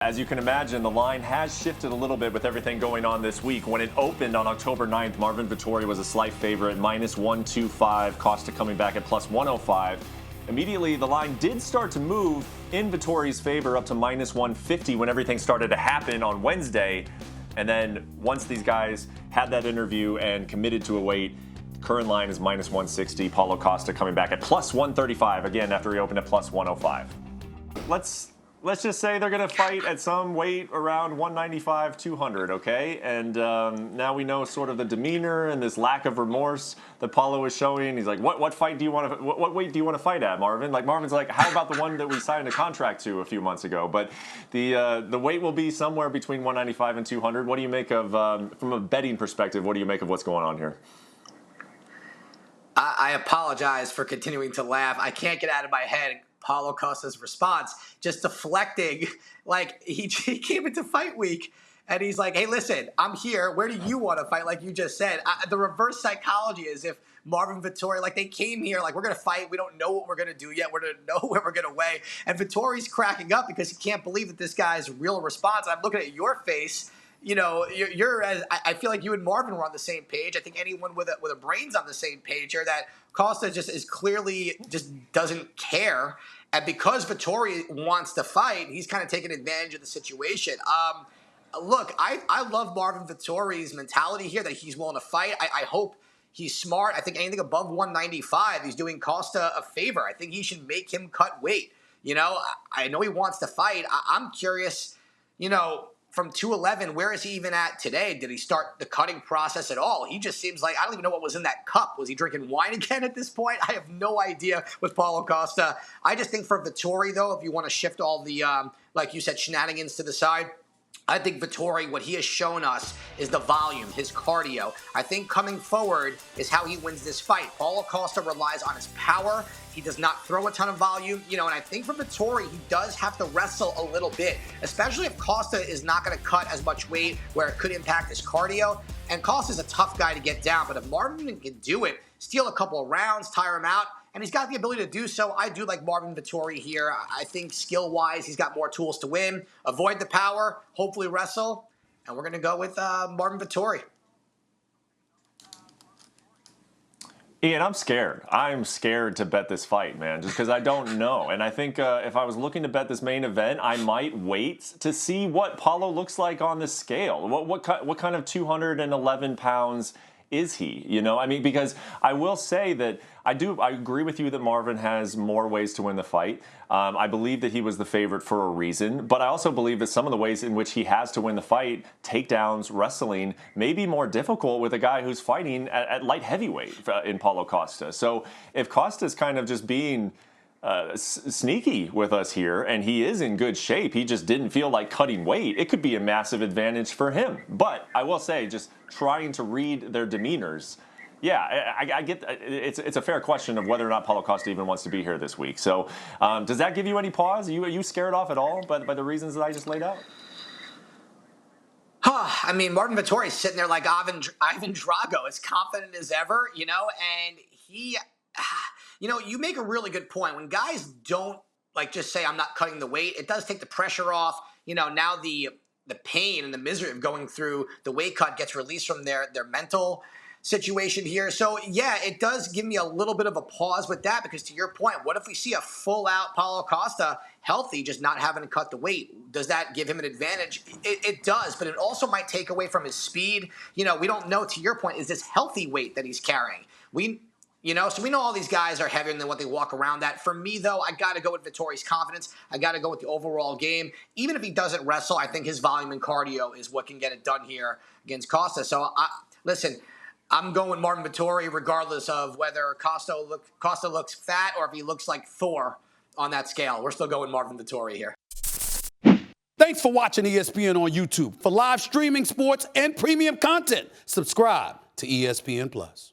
As you can imagine, the line has shifted a little bit with everything going on this week. When it opened on October 9th, Marvin Vettori was a slight favorite, minus 125, Costa coming back at plus 105. Immediately, the line did start to move in Vettori's favor up to minus 150 when everything started to happen on Wednesday. And then once these guys had that interview and committed to a weight, current line is minus 160. Paulo Costa coming back at plus 135, again, after he opened at plus 105. Let's just say they're going to fight at some weight around 195, 200, okay? And now we know sort of the demeanor and this lack of remorse that Paulo is showing. He's like, what weight do you want to fight at, Marvin? Like, Marvin's like, how about the one that we signed a contract to a few months ago? But the weight will be somewhere between 195 and 200. What do you make of, from a betting perspective, what do you make of what's going on here? I apologize for continuing to laugh. I can't get out of my head Paulo Costa's response, just deflecting. Like, he came into fight week and he's like, hey, listen, I'm here. Where do you want to fight? Like you just said, the reverse psychology is if Marvin Vettori, like, they came here, like, we're going to fight. We don't know what we're going to do yet. We don't know where we're going to weigh. And Vettori's cracking up because he can't believe that this guy's real response. I'm looking at your face. You know, I feel like you and Marvin were on the same page. I think anyone with a brain's on the same page here, that Costa just is clearly just doesn't care. And because Vettori wants to fight, he's kind of taking advantage of the situation. Look, I love Marvin Vettori's mentality here that he's willing to fight. I hope he's smart. I think anything above 195, he's doing Costa a favor. I think he should make him cut weight. You know, I know he wants to fight. I'm curious, you know, from 211, where is he even at today? Did he start the cutting process at all? He just seems like, I don't even know what was in that cup. Was he drinking wine again at this point? I have no idea with Paulo Costa. I just think for Vettori, though, if you want to shift all the, like you said, shenanigans to the side, I think Vettori, what he has shown us is the volume, his cardio. I think coming forward is how he wins this fight. Paulo Costa relies on his power. He does not throw a ton of volume, you know, and I think for Vettori, he does have to wrestle a little bit, especially if Costa is not going to cut as much weight where it could impact his cardio. And Costa's a tough guy to get down, but if Marvin can do it, steal a couple of rounds, tire him out, and he's got the ability to do so, I do like Marvin Vettori here. I think skill-wise, he's got more tools to win. Avoid the power, hopefully wrestle, and we're going to go with Marvin Vettori. Ian, I'm scared. I'm scared to bet this fight, man, just because I don't know. And I think if I was looking to bet this main event, I might wait to see what Paulo looks like on the scale. What kind of 211 pounds is he? You know, I mean, because I will say that I agree with you that Marvin has more ways to win the fight. I believe that he was the favorite for a reason, but I also believe that some of the ways in which he has to win the fight, takedowns, wrestling, may be more difficult with a guy who's fighting at light heavyweight in Paulo Costa. So if Costa's kind of just being sneaky with us here, and he is in good shape, he just didn't feel like cutting weight, it could be a massive advantage for him. But I will say, just trying to read their demeanors, yeah, I get it's a fair question of whether or not Paulo Costa even wants to be here this week. So does that give you any pause? Are you scared off at all by the reasons that I just laid out? I mean, Marvin Vettori's sitting there like Ivan Drago, as confident as ever, you know, and he... You know, you make a really good point. When guys don't, like, just say, I'm not cutting the weight, it does take the pressure off. You know, now the pain and the misery of going through the weight cut gets released from their mental situation here. So, yeah, it does give me a little bit of a pause with that because, to your point, what if we see a full-out Paulo Costa healthy, just not having to cut the weight? Does that give him an advantage? It does, but it also might take away from his speed. You know, we don't know, to your point, is this healthy weight that he's carrying? You know, so we know all these guys are heavier than what they walk around at. For me, though, I got to go with Vettori's confidence. I got to go with the overall game. Even if he doesn't wrestle, I think his volume and cardio is what can get it done here against Costa. So, listen, I'm going Marvin Vettori regardless of whether Costa looks fat or if he looks like Thor on that scale. We're still going Marvin Vettori here. Thanks for watching ESPN on YouTube. For live streaming sports and premium content, subscribe to ESPN+.